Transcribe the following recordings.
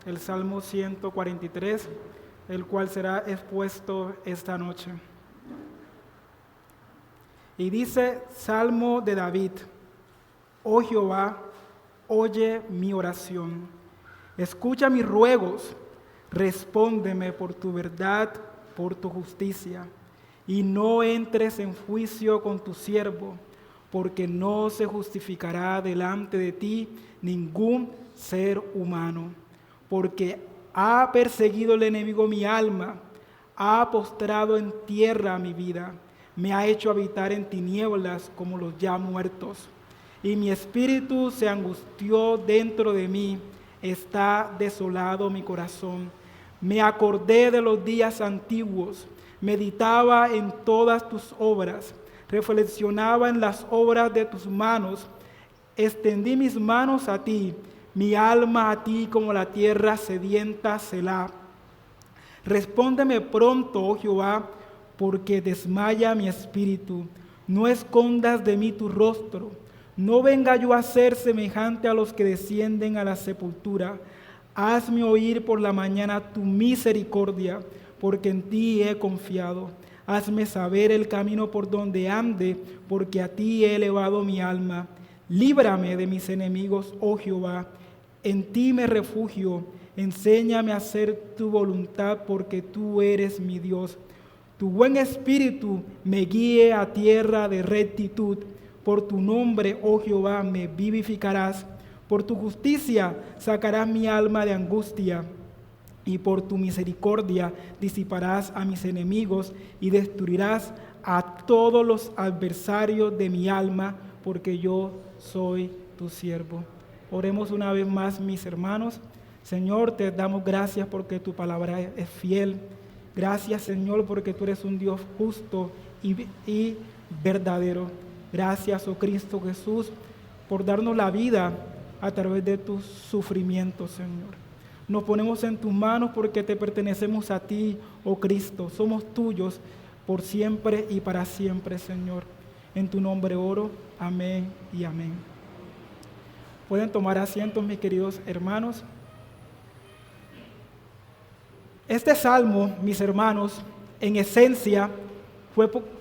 el Salmo 143, el cual será expuesto esta noche. Y dice, Salmo de David: Oh Jehová, oye mi oración, escucha mis ruegos, respóndeme por tu verdad, por tu justicia, y no entres en juicio con tu siervo, porque no se justificará delante de ti ningún ser humano, porque ha perseguido el enemigo mi alma, ha postrado en tierra mi vida, me ha hecho habitar en tinieblas como los ya muertos, y mi espíritu se angustió dentro de mí, está desolado mi corazón. Me acordé de los días antiguos, meditaba en todas tus obras, reflexionaba en las obras de tus manos, extendí mis manos a ti, mi alma a ti como la tierra sedienta, Selah. Respóndeme pronto, oh Jehová, porque desmaya mi espíritu. No escondas de mí tu rostro. No venga yo a ser semejante a los que descienden a la sepultura. Hazme oír por la mañana tu misericordia, porque en ti he confiado. Hazme saber el camino por donde ande, porque a ti he elevado mi alma. Líbrame de mis enemigos, oh Jehová. En ti me refugio. Enséñame a hacer tu voluntad, porque tú eres mi Dios. Tu buen espíritu me guíe a tierra de rectitud. Por tu nombre, oh Jehová, me vivificarás. Por tu justicia sacarás mi alma de angustia. Y por tu misericordia disiparás a mis enemigos y destruirás a todos los adversarios de mi alma, porque yo soy tu siervo. Oremos una vez más, mis hermanos. Señor, te damos gracias porque tu palabra es fiel. Gracias, Señor, porque tú eres un Dios justo y verdadero. Gracias, oh Cristo Jesús, por darnos la vida a través de tus sufrimientos, Señor. Nos ponemos en tus manos porque te pertenecemos a ti, oh Cristo. Somos tuyos por siempre y para siempre, Señor. En tu nombre oro. Amén y amén. Pueden tomar asientos, mis queridos hermanos. Este salmo, mis hermanos, en esencia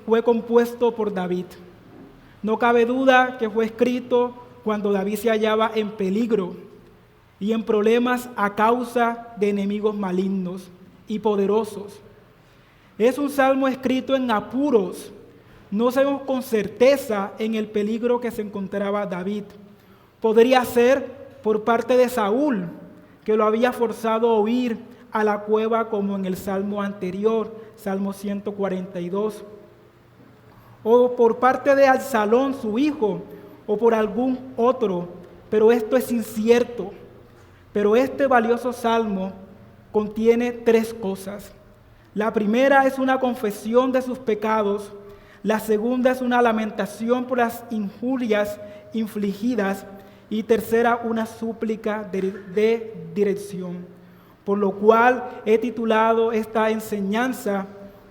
fue compuesto por David. No cabe duda que fue escrito cuando David se hallaba en peligro y en problemas a causa de enemigos malignos y poderosos. Es un salmo escrito en apuros. No sabemos con certeza en el peligro que se encontraba David. Podría ser por parte de Saúl, que lo había forzado a huir a la cueva como en el salmo anterior, Salmo 142. O por parte de Absalón, su hijo, o por algún otro, pero esto es incierto. Pero este valioso salmo contiene tres cosas. La primera es una confesión de sus pecados, la segunda es una lamentación por las injurias infligidas y tercera una súplica de dirección. Por lo cual he titulado esta enseñanza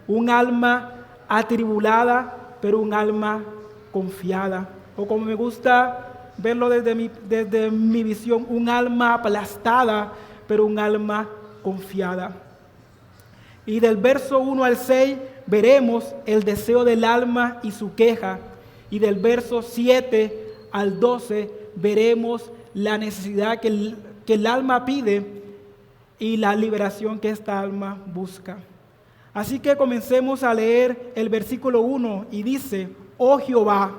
un alma atribulada, pero un alma confiada. O como me gusta verlo desde mi visión, un alma aplastada, pero un alma confiada. Y del verso 1 al 6 veremos el deseo del alma y su queja. Y del verso 7 al 12 veremos la necesidad que el alma pide y la liberación que esta alma busca. Así que comencemos a leer el versículo 1 y dice: Oh Jehová,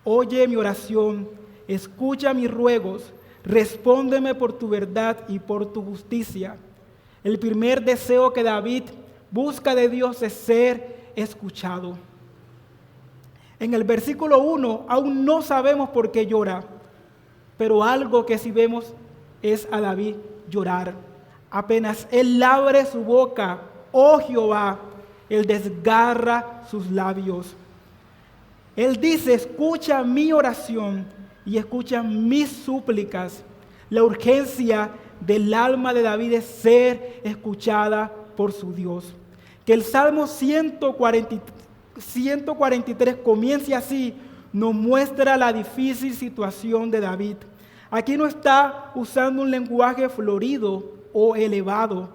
oye mi oración, escucha mis ruegos, respóndeme por tu verdad y por tu justicia. El primer deseo que David busca de Dios es ser escuchado. En el versículo 1 aún no sabemos por qué llora, pero algo que sí vemos es a David llorar. Apenas él abre su boca, oh Jehová, él desgarra sus labios. Él dice: escucha mi oración y escucha mis súplicas. La urgencia del alma de David es ser escuchada por su Dios. Que el Salmo 143 comience así, nos muestra la difícil situación de David. Aquí no está usando un lenguaje florido o elevado.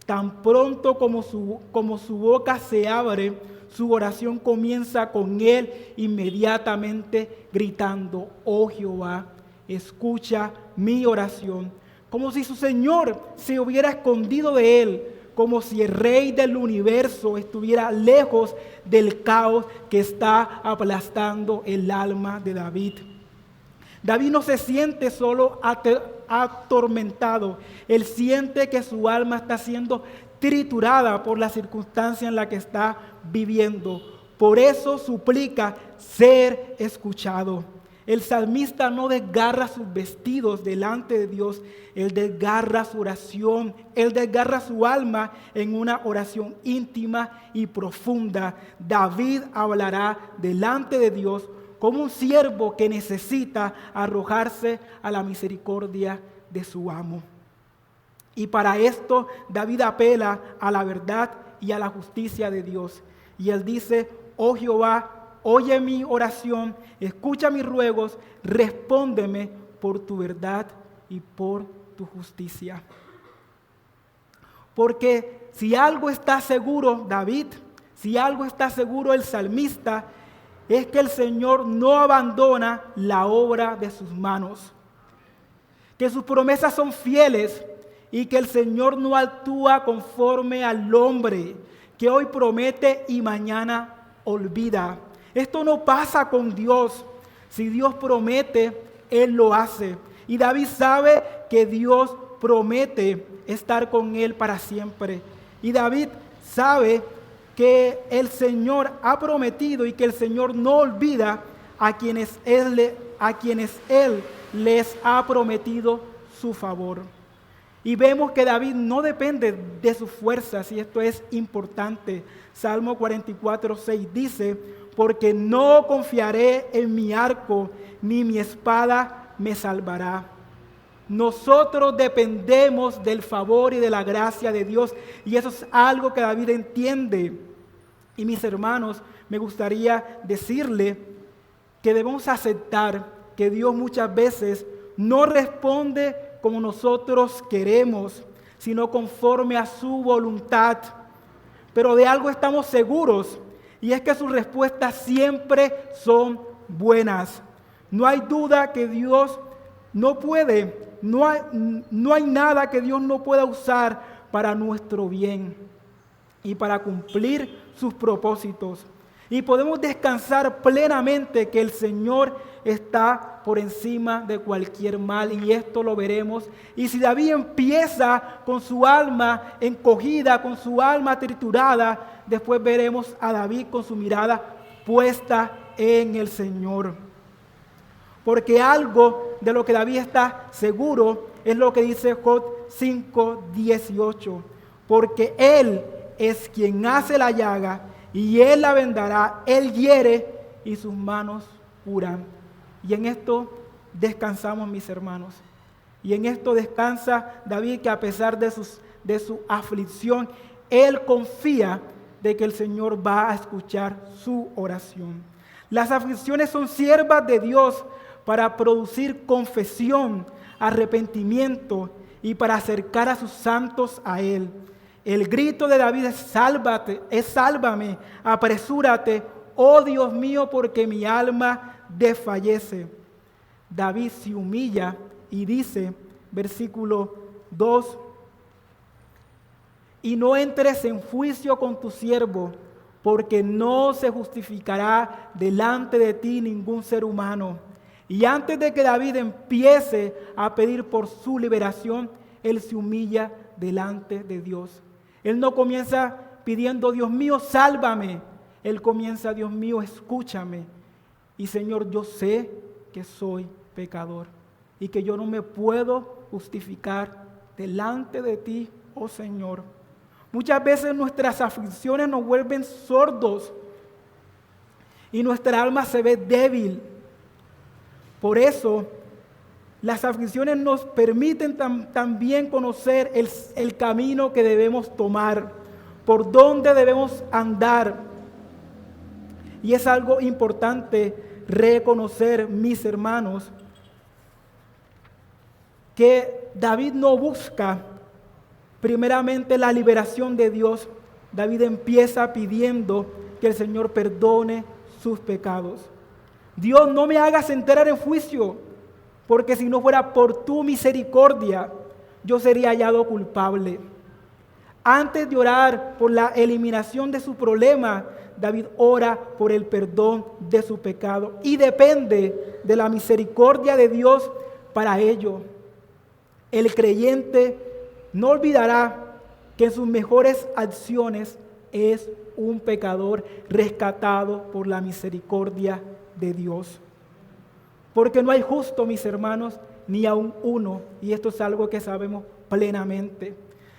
Tan pronto como su boca se abre, su oración comienza con él inmediatamente gritando: oh Jehová, escucha mi oración. Como si su Señor se hubiera escondido de él, como si el Rey del universo estuviera lejos del caos que está aplastando el alma de David. David no se siente solo atormentado, él siente que su alma está siendo triturada por la circunstancia en la que está viviendo. Por eso suplica ser escuchado. El salmista no desgarra sus vestidos delante de Dios, él desgarra su oración, él desgarra su alma en una oración íntima y profunda. David hablará delante de Dios como un siervo que necesita arrojarse a la misericordia de su amo. Y para esto David apela a la verdad y a la justicia de Dios. Y él dice: oh Jehová, oye mi oración, escucha mis ruegos, respóndeme por tu verdad y por tu justicia. Porque si algo está seguro David, si algo está seguro el salmista, es que el Señor no abandona la obra de sus manos, que sus promesas son fieles y que el Señor no actúa conforme al hombre, que hoy promete y mañana olvida. Esto no pasa con Dios. Si Dios promete, Él lo hace. Y David sabe que Dios promete estar con él para siempre. Y David sabe que el Señor ha prometido y que el Señor no olvida a quienes Él les ha prometido su favor. Y vemos que David no depende de sus fuerzas, y esto es importante. Salmo 44:6 dice: porque no confiaré en mi arco, ni mi espada me salvará. Nosotros dependemos del favor y de la gracia de Dios, y eso es algo que David entiende. Y mis hermanos, me gustaría decirle que debemos aceptar que Dios muchas veces no responde como nosotros queremos, sino conforme a su voluntad. Pero de algo estamos seguros, y es que sus respuestas siempre son buenas. No hay duda que Dios no puede, no hay nada que Dios no pueda usar para nuestro bien y para cumplir sus propósitos. Y podemos descansar plenamente que el Señor está por encima de cualquier mal, y esto lo veremos. Y si David empieza con su alma encogida, con su alma triturada, después veremos a David con su mirada puesta en el Señor. Porque algo de lo que David está seguro es lo que dice Job 5:18. Porque Él es quien hace la llaga y Él la vendará, Él hiere y sus manos curan. Y en esto descansamos, mis hermanos. Y en esto descansa David, que a pesar de su aflicción, él confía de que el Señor va a escuchar su oración. Las aflicciones son siervas de Dios para producir confesión, arrepentimiento y para acercar a sus santos a Él. El grito de David es: sálvate, es sálvame, apresúrate, oh Dios mío, porque mi alma desfallece. David se humilla y dice, versículo 2: y no entres en juicio con tu siervo, porque no se justificará delante de ti ningún ser humano. Y antes de que David empiece a pedir por su liberación, él se humilla delante de Dios. Él no comienza pidiendo: Dios mío, sálvame. Él comienza: Dios mío, escúchame. Y Señor, yo sé que soy pecador y que yo no me puedo justificar delante de ti, oh Señor. Muchas veces nuestras aflicciones nos vuelven sordos y nuestra alma se ve débil. Por eso, las aflicciones nos permiten también conocer el camino que debemos tomar, por dónde debemos andar. Y es algo importante reconocer, mis hermanos, que David no busca primeramente la liberación de Dios. David empieza pidiendo que el Señor perdone sus pecados. Dios, no me hagas entrar en juicio, porque si no fuera por tu misericordia, yo sería hallado culpable. Antes de orar por la eliminación de su problema, David ora por el perdón de su pecado y depende de la misericordia de Dios para ello. El creyente no olvidará que en sus mejores acciones es un pecador rescatado por la misericordia de Dios. Porque no hay justo, mis hermanos, ni aun uno, y esto es algo que sabemos plenamente.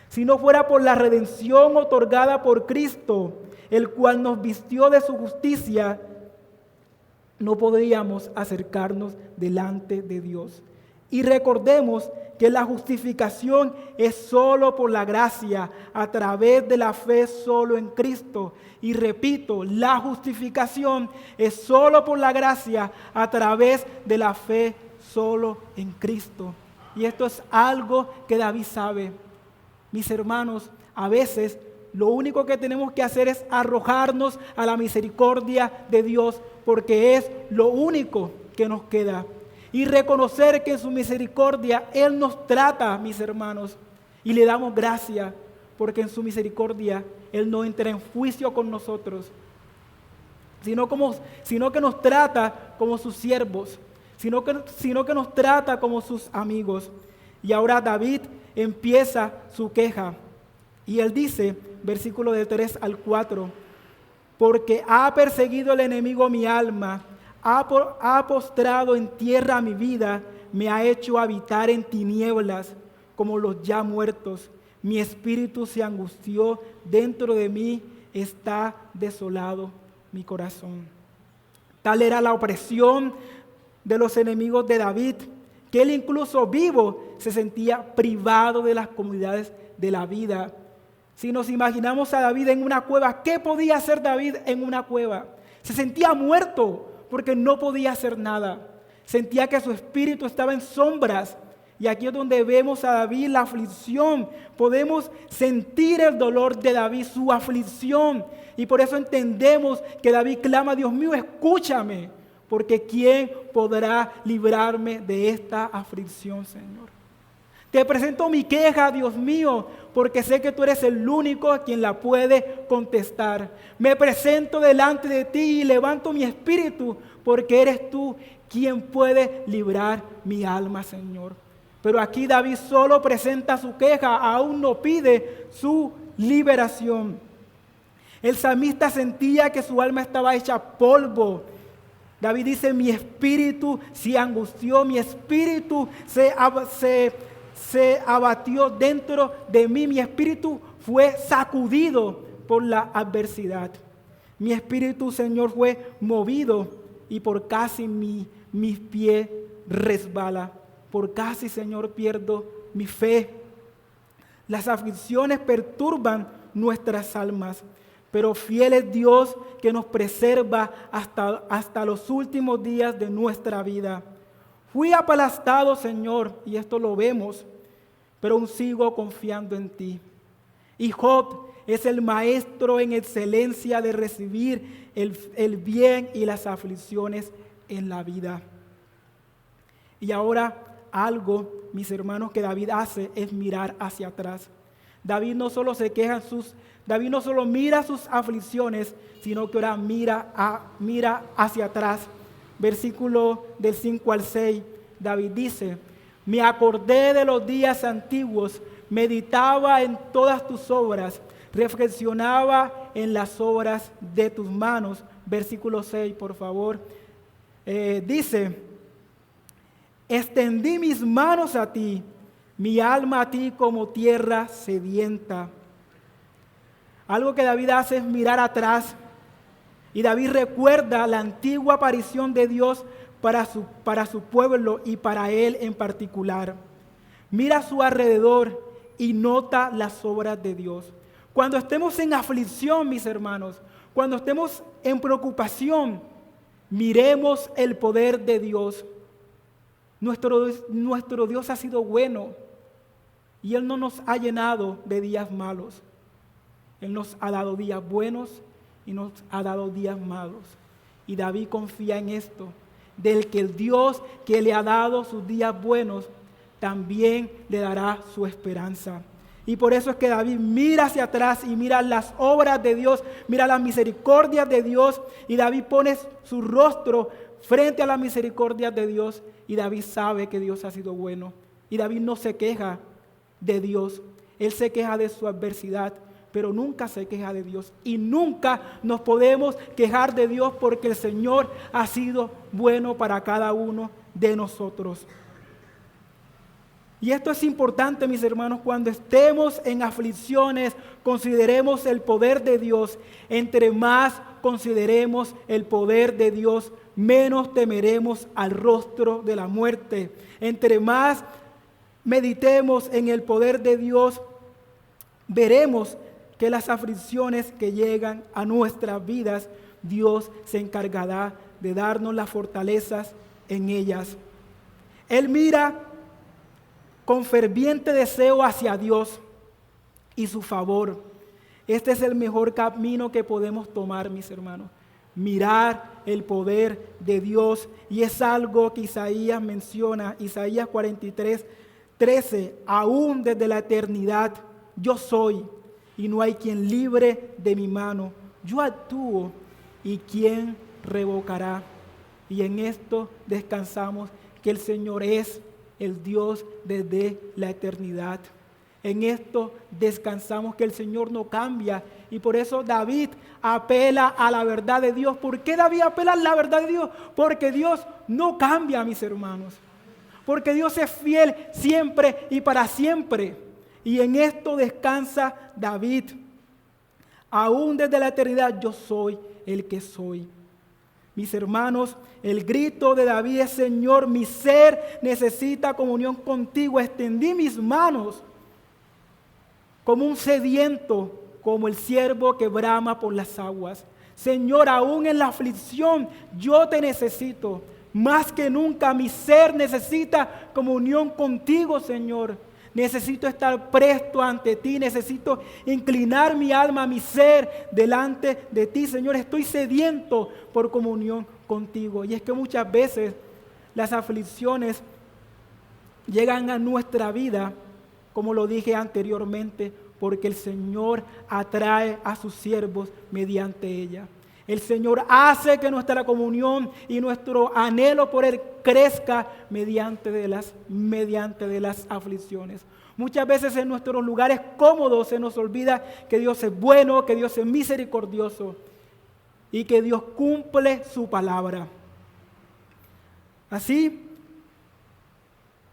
Si no fuera por la redención otorgada por Cristo, el cual nos vistió de su justicia, no podríamos acercarnos delante de Dios. Y recordemos que la justificación es solo por la gracia, a través de la fe solo en Cristo. Y repito, la justificación es solo por la gracia, a través de la fe solo en Cristo. Y esto es algo que David sabe. Mis hermanos, a veces lo único que tenemos que hacer es arrojarnos a la misericordia de Dios, porque es lo único que nos queda. Y reconocer que en su misericordia Él nos trata, mis hermanos, y le damos gracias, porque en su misericordia Él no entra en juicio con nosotros, sino que nos trata como sus siervos, sino que nos trata como sus amigos. Y ahora David empieza su queja, y él dice, versículo del 3 al 4, porque ha perseguido el enemigo mi alma, ha postrado en tierra mi vida, me ha hecho habitar en tinieblas como los ya muertos. Mi espíritu se angustió, dentro de mí está desolado mi corazón. Tal era la opresión de los enemigos de David, que él incluso vivo se sentía privado de las comodidades de la vida. Si nos imaginamos a David en una cueva, ¿qué podía hacer David en una cueva? Se sentía muerto porque no podía hacer nada. Sentía que su espíritu estaba en sombras. Y aquí es donde vemos a David la aflicción. Podemos sentir el dolor de David, su aflicción. Y por eso entendemos que David clama, Dios mío, escúchame. Porque ¿quién podrá librarme de esta aflicción, Señor? Te presento mi queja, Dios mío, porque sé que tú eres el único a quien la puede contestar. Me presento delante de ti y levanto mi espíritu, porque eres tú quien puede librar mi alma, Señor. Pero aquí David solo presenta su queja, aún no pide su liberación. El salmista sentía que su alma estaba hecha polvo. David dice, mi espíritu se angustió, mi espíritu se abatió dentro de mí, mi espíritu fue sacudido por la adversidad. Mi espíritu, Señor, fue movido y por casi mis pies resbala. Por casi, Señor, pierdo mi fe. Las aflicciones perturban nuestras almas, pero fiel es Dios que nos preserva hasta los últimos días de nuestra vida. Fui aplastado, Señor, y esto lo vemos, pero aún sigo confiando en ti. Y Job es el maestro en excelencia de recibir el bien y las aflicciones en la vida. Y ahora algo, mis hermanos, que David hace es mirar hacia atrás. David no solo David no solo mira sus aflicciones, sino que ahora mira hacia atrás. Versículo del 5 al 6, David dice, me acordé de los días antiguos, meditaba en todas tus obras, reflexionaba en las obras de tus manos. Versículo 6, por favor. Dice, extendí mis manos a ti, mi alma a ti como tierra sedienta. Algo que David hace es mirar atrás. Y David recuerda la antigua aparición de Dios para su pueblo y para él en particular. Mira a su alrededor y nota las obras de Dios. Cuando estemos en aflicción, mis hermanos, cuando estemos en preocupación, miremos el poder de Dios. Nuestro Dios ha sido bueno y Él no nos ha llenado de días malos. Él nos ha dado días buenos y nos ha dado días malos. Y David confía en esto, del que el Dios que le ha dado sus días buenos, también le dará su esperanza. Y por eso es que David mira hacia atrás y mira las obras de Dios, mira las misericordias de Dios, y David pone su rostro frente a las misericordias de Dios, y David sabe que Dios ha sido bueno. Y David no se queja de Dios, él se queja de su adversidad, pero nunca se queja de Dios. Y nunca nos podemos quejar de Dios porque el Señor ha sido bueno para cada uno de nosotros. Y esto es importante, mis hermanos, cuando estemos en aflicciones, consideremos el poder de Dios. Entre más consideremos el poder de Dios, menos temeremos al rostro de la muerte. Entre más meditemos en el poder de Dios, veremos que las aflicciones que llegan a nuestras vidas, Dios se encargará de darnos las fortalezas en ellas. Él mira con ferviente deseo hacia Dios y su favor. Este es el mejor camino que podemos tomar, mis hermanos. Mirar el poder de Dios. Y es algo que Isaías menciona, Isaías 43:13. Aún desde la eternidad yo soy, y no hay quien libre de mi mano. Yo actúo, y quién revocará. Y en esto descansamos, que el Señor es el Dios desde la eternidad. En esto descansamos, que el Señor no cambia. Y por eso David apela a la verdad de Dios. ¿Por qué David apela a la verdad de Dios? Porque Dios no cambia, mis hermanos. Porque Dios es fiel siempre y para siempre. Y en esto descansa David. Aún desde la eternidad yo soy el que soy. Mis hermanos, el grito de David es: Señor, mi ser necesita comunión contigo. Extendí mis manos como un sediento, como el ciervo que brama por las aguas. Señor, aún en la aflicción yo te necesito. Más que nunca mi ser necesita comunión contigo, Señor. Necesito estar presto ante ti, necesito inclinar mi alma, mi ser delante de ti, Señor. Estoy sediento por comunión contigo. Y es que muchas veces las aflicciones llegan a nuestra vida, como lo dije anteriormente, porque el Señor atrae a sus siervos mediante ella. El Señor hace que nuestra comunión y nuestro anhelo por Él crezca mediante de las aflicciones. Muchas veces en nuestros lugares cómodos se nos olvida que Dios es bueno, que Dios es misericordioso y que Dios cumple su palabra. Así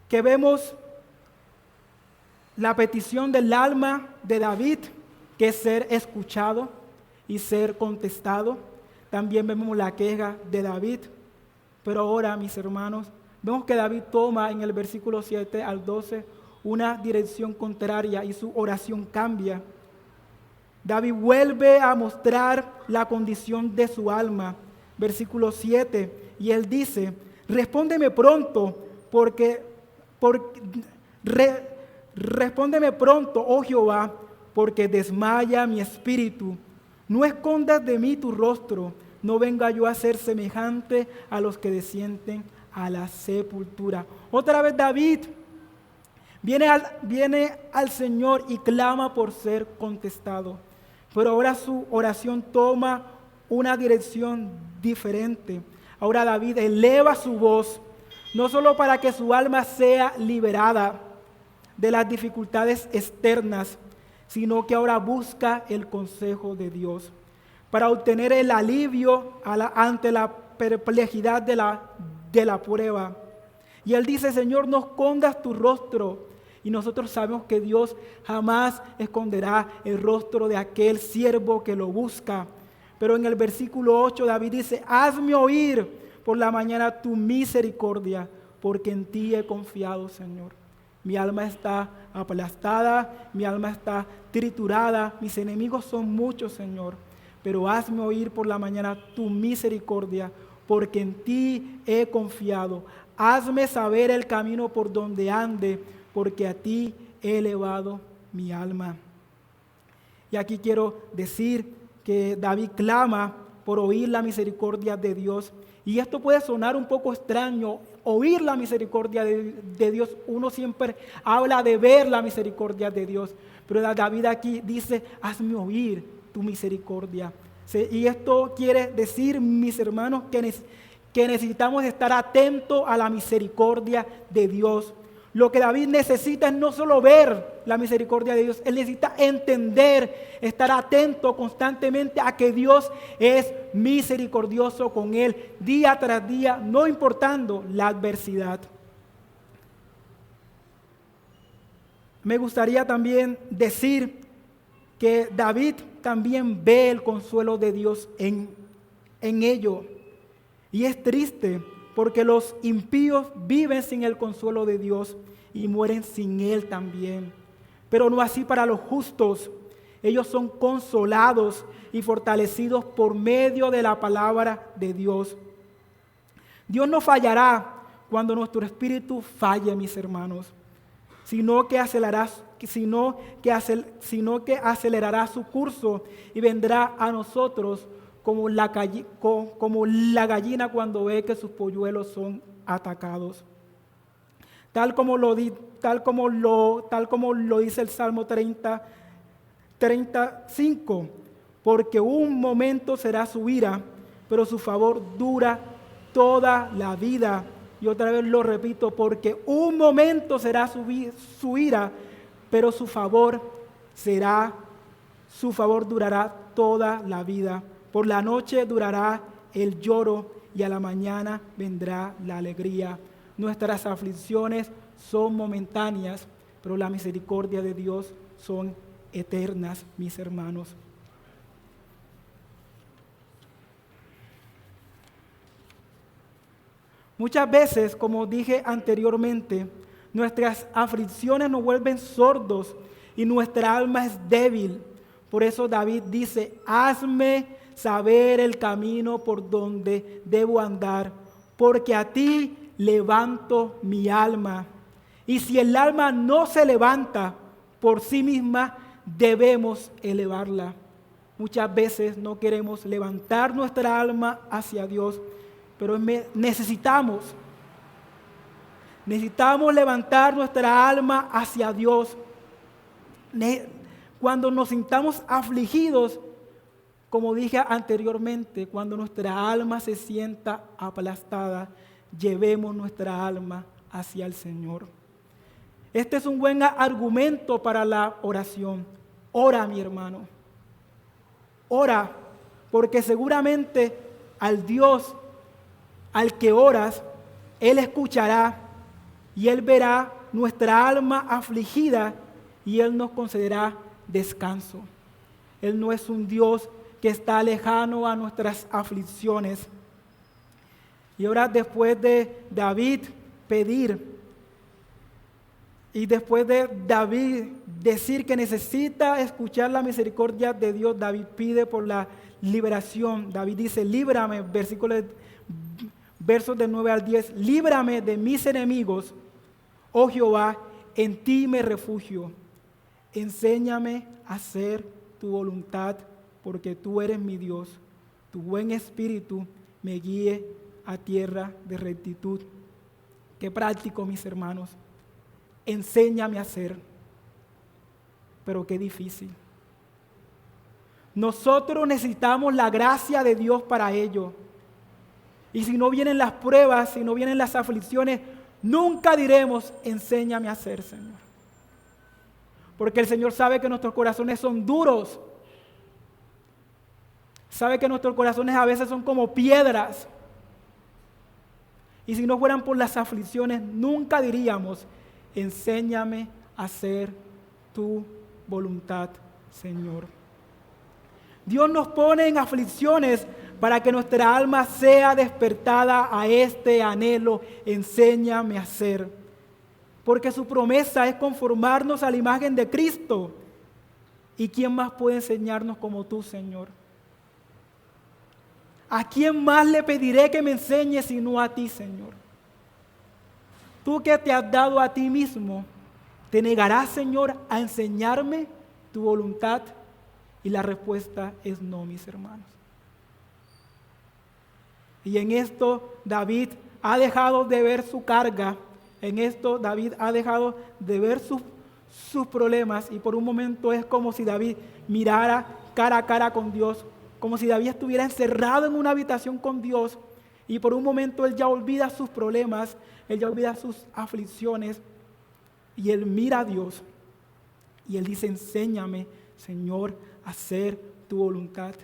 que vemos la petición del alma de David, que es ser escuchado y ser contestado. También vemos la queja de David. Pero ahora, mis hermanos, vemos que David toma en el versículo 7 al 12 una dirección contraria y su oración cambia. David vuelve a mostrar la condición de su alma. Versículo 7, y él dice: respóndeme pronto, respóndeme pronto, oh Jehová, porque desmaya mi espíritu. No escondas de mí tu rostro, no venga yo a ser semejante a los que descienden a la sepultura. Otra vez David viene al Señor y clama por ser contestado. Pero ahora su oración toma una dirección diferente. Ahora David eleva su voz, no solo para que su alma sea liberada de las dificultades externas, sino que ahora busca el consejo de Dios para obtener el alivio ante la perplejidad de la prueba. Y él dice: Señor, no escondas tu rostro. Y nosotros sabemos que Dios jamás esconderá el rostro de aquel siervo que lo busca. Pero en el versículo 8 David dice: hazme oír por la mañana tu misericordia, porque en ti he confiado, Señor. Mi alma está aplastada, mi alma está triturada, mis enemigos son muchos, Señor. Pero hazme oír por la mañana tu misericordia, porque en ti he confiado. Hazme saber el camino por donde ande, porque a ti he elevado mi alma. Y aquí quiero decir que David clama por oír la misericordia de Dios. Y esto puede sonar un poco extraño, oír la misericordia de Dios. Uno siempre habla de ver la misericordia de Dios. Pero David aquí dice, hazme oír tu misericordia. Y esto quiere decir, mis hermanos, que necesitamos estar atentos a la misericordia de Dios. Lo que David necesita es no solo ver la misericordia de Dios, él necesita entender, estar atento constantemente a que Dios es misericordioso con él día tras día, no importando la adversidad. Me gustaría también decir que David también ve el consuelo de Dios en ello. Y es triste porque los impíos viven sin el consuelo de Dios y mueren sin Él también. Pero no así para los justos. Ellos son consolados y fortalecidos por medio de la palabra de Dios. Dios no fallará cuando nuestro espíritu falle, mis hermanos, sino que acelerará su curso y vendrá a nosotros como la gallina cuando ve que sus polluelos son atacados. Tal como lo dice el Salmo 35, porque un momento será su ira, pero su favor dura toda la vida. Y otra vez lo repito, porque un momento será su ira, pero su favor durará toda la vida. Por la noche durará el lloro y a la mañana vendrá la alegría. Nuestras aflicciones son momentáneas, pero la misericordia de Dios son eternas, mis hermanos. Muchas veces, como dije anteriormente, nuestras aflicciones nos vuelven sordos y nuestra alma es débil. Por eso David dice, hazme saber el camino por donde debo andar, porque a ti levanto mi alma. Y si el alma no se levanta por sí misma, debemos elevarla. Muchas veces no queremos levantar nuestra alma hacia Dios, pero necesitamos levantar nuestra alma hacia Dios. Cuando nos sintamos afligidos, como dije anteriormente, cuando nuestra alma se sienta aplastada, llevemos nuestra alma hacia el Señor. Este es un buen argumento para la oración. Ora, mi hermano. Ora, porque seguramente al Dios al que oras, Él escuchará y Él verá nuestra alma afligida y Él nos concederá descanso. Él no es un Dios que está lejano a nuestras aflicciones. Y ahora, después de David pedir y después de David decir que necesita escuchar la misericordia de Dios, David pide por la liberación. David dice, líbrame, versos del 9 al 10, líbrame de mis enemigos, oh Jehová, en ti me refugio. Enséñame a hacer tu voluntad, porque tú eres mi Dios. Tu buen espíritu me guíe a tierra de rectitud. Qué práctico, mis hermanos. Enséñame a hacer, pero qué difícil. Nosotros necesitamos la gracia de Dios para ello. Y si no vienen las pruebas, si no vienen las aflicciones, nunca diremos, enséñame a hacer, Señor. Porque el Señor sabe que nuestros corazones son duros. Sabe que nuestros corazones a veces son como piedras. Y si no fueran por las aflicciones, nunca diríamos, enséñame a hacer tu voluntad, Señor. Dios nos pone en aflicciones para que nuestra alma sea despertada a este anhelo, enséñame a hacer. Porque su promesa es conformarnos a la imagen de Cristo. ¿Y quién más puede enseñarnos como tú, Señor? ¿A quién más le pediré que me enseñe sino a ti, Señor? tú que te has dado a ti mismo, ¿te negarás, Señor, a enseñarme tu voluntad? Y la respuesta es no, mis hermanos. Y en esto David ha dejado de ver su carga, en esto David ha dejado de ver sus problemas, y por un momento es como si David mirara cara a cara con Dios, como si David estuviera encerrado en una habitación con Dios, y por un momento él ya olvida sus problemas, él ya olvida sus aflicciones, y él mira a Dios, y él dice: enséñame, Señor, a hacer tu voluntad.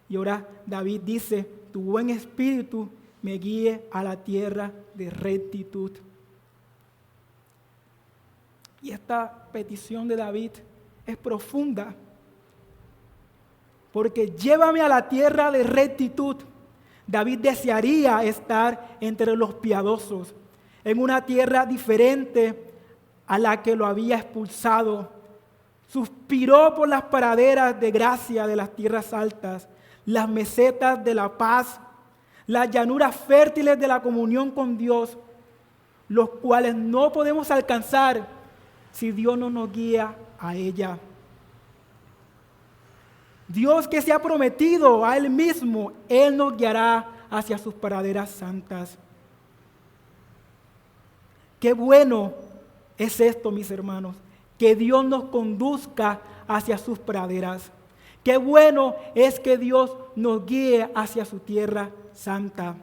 Y ahora David dice: tu buen espíritu me guíe a la tierra de rectitud. Y esta petición de David es profunda, porque llévame a la tierra de rectitud. David desearía estar entre los piadosos, en una tierra diferente a la que lo había expulsado. Suspiró por las praderas de gracia de las tierras altas, las mesetas de la paz, las llanuras fértiles de la comunión con Dios, los cuales no podemos alcanzar si Dios no nos guía a ella. Dios, que se ha prometido a Él mismo, Él nos guiará hacia sus praderas santas. Qué bueno es esto, mis hermanos, que Dios nos conduzca hacia sus praderas. Qué bueno es que Dios nos guíe hacia su tierra santa.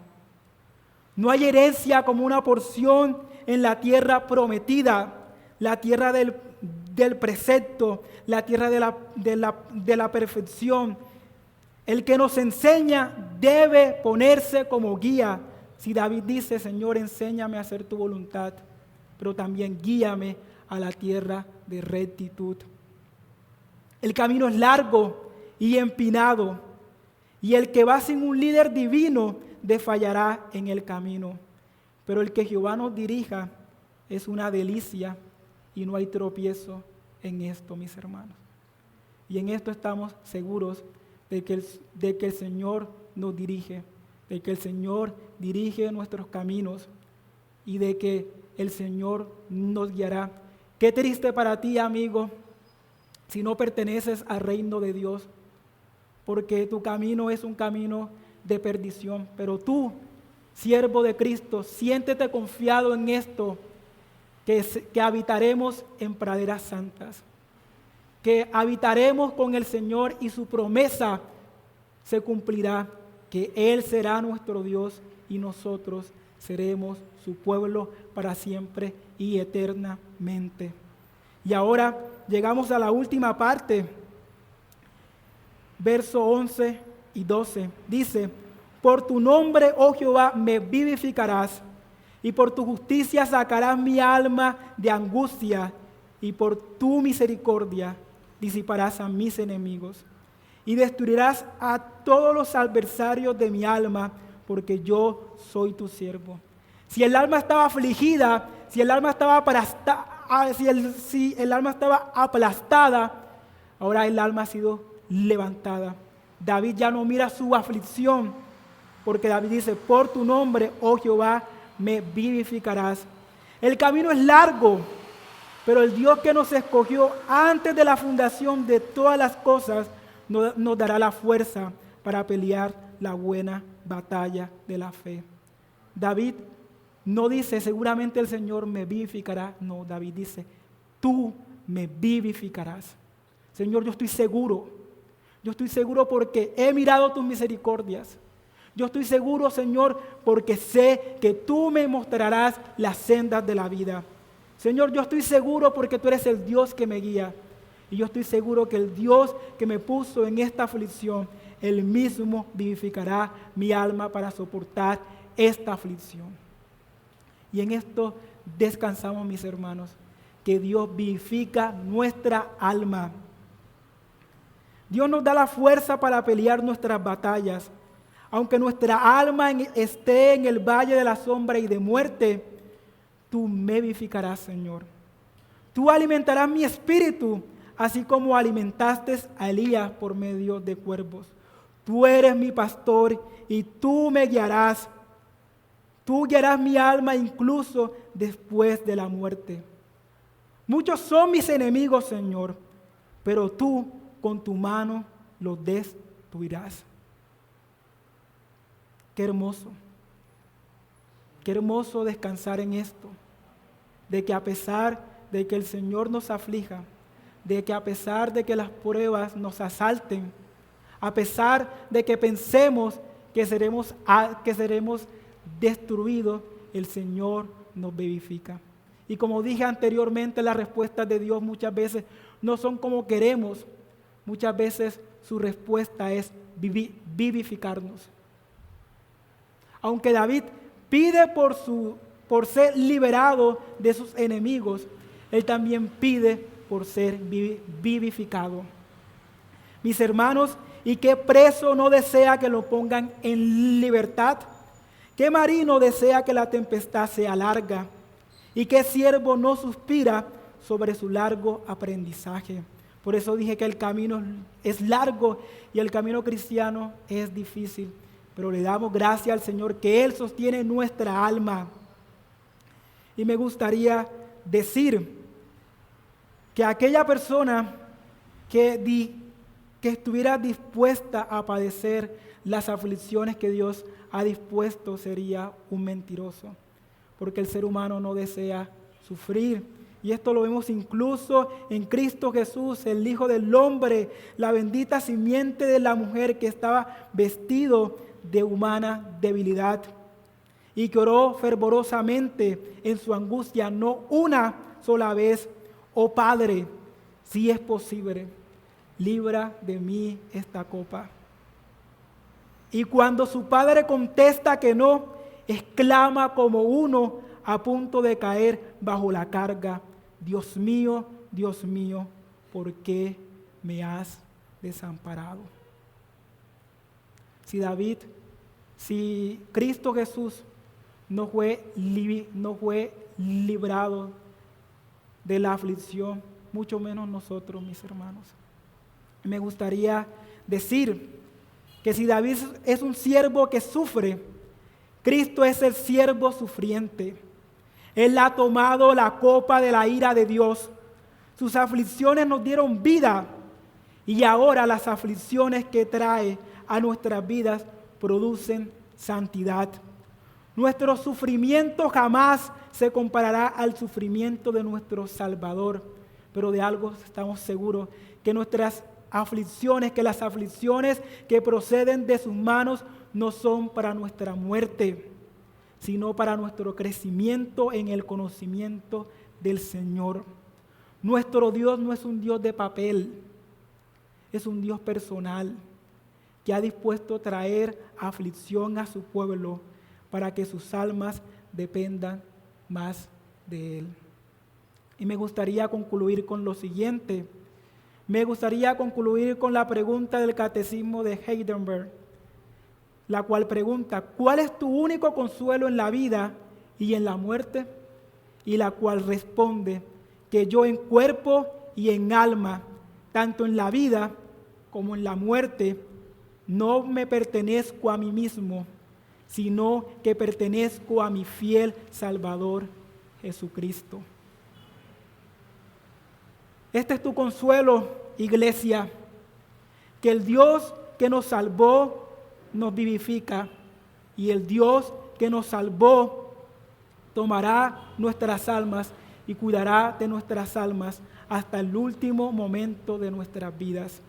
No hay herencia como una porción en la tierra prometida, la tierra del precepto, la tierra de la perfección. El que nos enseña debe ponerse como guía. Si David dice: Señor, enséñame a hacer tu voluntad, pero también guíame a la tierra de rectitud. El camino es largo y empinado, y el que va sin un líder divino desfallará en el camino. Pero el que Jehová nos dirija es una delicia, y no hay tropiezo en esto, mis hermanos. Y en esto estamos seguros de que el Señor nos dirige, de que el Señor dirige nuestros caminos y de que el Señor nos guiará. Qué triste para ti, amigo, si no perteneces al reino de Dios, porque tu camino es un camino de perdición. Pero tú, siervo de Cristo, siéntete confiado en esto, que habitaremos en praderas santas, que habitaremos con el Señor y su promesa se cumplirá, que Él será nuestro Dios y nosotros seremos su pueblo para siempre y eternamente. Y ahora llegamos a la última parte, verso 11 y 12. Dice: por tu nombre, oh Jehová, me vivificarás, y por tu justicia sacarás mi alma de angustia, y por tu misericordia disiparás a mis enemigos, y destruirás a todos los adversarios de mi alma, porque yo soy tu siervo. Si el alma estaba afligida, si el alma estaba aplastada, ahora el alma ha sido levantada. David ya no mira su aflicción, porque David dice: por tu nombre, oh Jehová, me vivificarás. El camino es largo, pero el Dios que nos escogió antes de la fundación de todas las cosas nos dará la fuerza para pelear la buena batalla de la fe. David no dice: seguramente el Señor me vivificará. No, David dice: tú me vivificarás. Señor, yo estoy seguro porque he mirado tus misericordias. Yo estoy seguro, Señor, porque sé que tú me mostrarás las sendas de la vida. Señor, yo estoy seguro porque tú eres el Dios que me guía. Y yo estoy seguro que el Dios que me puso en esta aflicción, Él mismo vivificará mi alma para soportar esta aflicción. Y en esto descansamos, mis hermanos, que Dios vivifica nuestra alma. Dios nos da la fuerza para pelear nuestras batallas. Aunque nuestra alma esté en el valle de la sombra y de muerte, tú me vivificarás, Señor. Tú alimentarás mi espíritu, así como alimentaste a Elías por medio de cuervos. Tú eres mi pastor y tú me guiarás. Tú guiarás mi alma incluso después de la muerte. Muchos son mis enemigos, Señor, pero tú con tu mano los destruirás. Qué hermoso descansar en esto, de que a pesar de que el Señor nos aflija, de que a pesar de que las pruebas nos asalten, a pesar de que pensemos que seremos destruidos, el Señor nos vivifica. Y como dije anteriormente, las respuestas de Dios muchas veces no son como queremos. Muchas veces su respuesta es vivificarnos. Aunque David pide por ser liberado de sus enemigos, él también pide por ser vivificado. Mis hermanos, ¿y qué preso no desea que lo pongan en libertad? ¿Qué marino desea que la tempestad sea larga? ¿Y qué siervo no suspira sobre su largo aprendizaje? Por eso dije que el camino es largo y el camino cristiano es difícil. Pero le damos gracias al Señor que Él sostiene nuestra alma. Y me gustaría decir que aquella persona que estuviera dispuesta a padecer las aflicciones que Dios ha dispuesto sería un mentiroso, porque el ser humano no desea sufrir. Y esto lo vemos incluso en Cristo Jesús, el Hijo del Hombre, la bendita simiente de la mujer que estaba vestido de humana debilidad y que oró fervorosamente en su angustia, no una sola vez: oh Padre, si es posible, libra de mí esta copa. Y cuando su padre contesta que no, exclama como uno a punto de caer bajo la carga: Dios mío, ¿por qué me has desamparado? Si Cristo Jesús no fue librado de la aflicción, mucho menos nosotros, mis hermanos. Me gustaría decir que si David es un siervo que sufre, Cristo es el siervo sufriente. Él ha tomado la copa de la ira de Dios. Sus aflicciones nos dieron vida y ahora las aflicciones que trae a nuestras vidas producen santidad. Nuestro sufrimiento jamás se comparará al sufrimiento de nuestro Salvador, pero de algo estamos seguros, que las aflicciones que proceden de sus manos no son para nuestra muerte, sino para nuestro crecimiento en el conocimiento del Señor. Nuestro Dios no es un Dios de papel, es un Dios personal que ha dispuesto a traer aflicción a su pueblo para que sus almas dependan más de Él. Y me gustaría concluir con lo siguiente. Me gustaría concluir con la pregunta del Catecismo de Heidelberg, la cual pregunta: ¿cuál es tu único consuelo en la vida y en la muerte? Y la cual responde: que yo en cuerpo y en alma, tanto en la vida como en la muerte, no me pertenezco a mí mismo, sino que pertenezco a mi fiel Salvador Jesucristo. Este es tu consuelo, iglesia, que el Dios que nos salvó nos vivifica, y el Dios que nos salvó tomará nuestras almas y cuidará de nuestras almas hasta el último momento de nuestras vidas.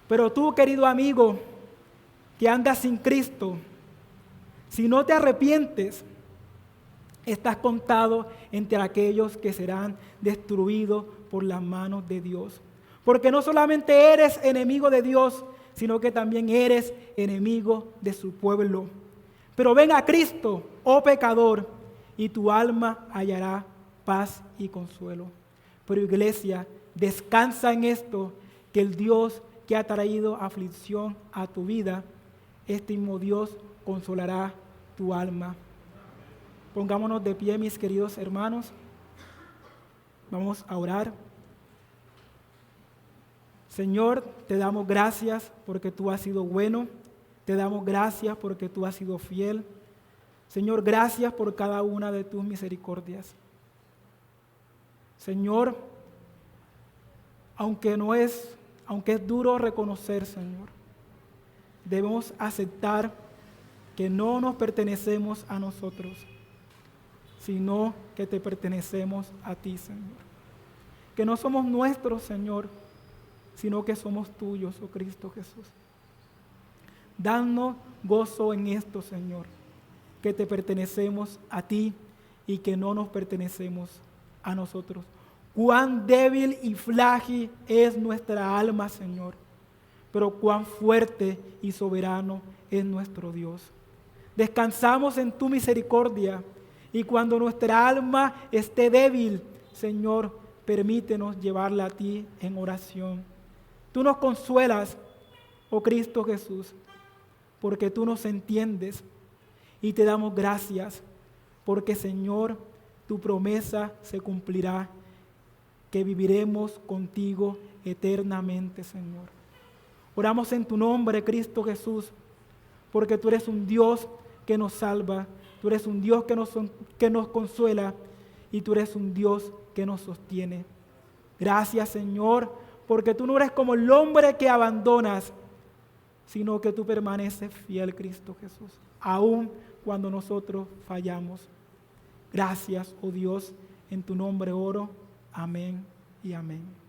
Pero tú, querido amigo, que andas sin Cristo, si no te arrepientes, estás contado entre aquellos que serán destruidos por las manos de Dios. Porque no solamente eres enemigo de Dios, sino que también eres enemigo de su pueblo. Pero ven a Cristo, oh pecador, y tu alma hallará paz y consuelo. Pero iglesia, descansa en esto, que el Dios que ha traído aflicción a tu vida, este mismo Dios consolará tu alma. Pongámonos de pie, mis queridos hermanos. Vamos a orar. Señor, te damos gracias porque tú has sido bueno. Te damos gracias porque tú has sido fiel. Señor, gracias por cada una de tus misericordias. Señor, aunque es duro reconocer, Señor, debemos aceptar que no nos pertenecemos a nosotros, sino que te pertenecemos a ti, Señor. Que no somos nuestros, Señor, sino que somos tuyos, oh Cristo Jesús. Danos gozo en esto, Señor, que te pertenecemos a ti y que no nos pertenecemos a nosotros. Cuán débil y frágil es nuestra alma, Señor, pero cuán fuerte y soberano es nuestro Dios. Descansamos en tu misericordia y cuando nuestra alma esté débil, Señor, permítenos llevarla a ti en oración. Tú nos consuelas, oh Cristo Jesús, porque tú nos entiendes y te damos gracias, porque Señor, tu promesa se cumplirá, que viviremos contigo eternamente, Señor. Oramos en tu nombre, Cristo Jesús, porque tú eres un Dios que nos salva, tú eres un Dios que nos consuela y tú eres un Dios que nos sostiene. Gracias, Señor, porque tú no eres como el hombre que abandonas, sino que tú permaneces fiel, Cristo Jesús, aun cuando nosotros fallamos. Gracias, oh Dios, en tu nombre oro. Amén y amén.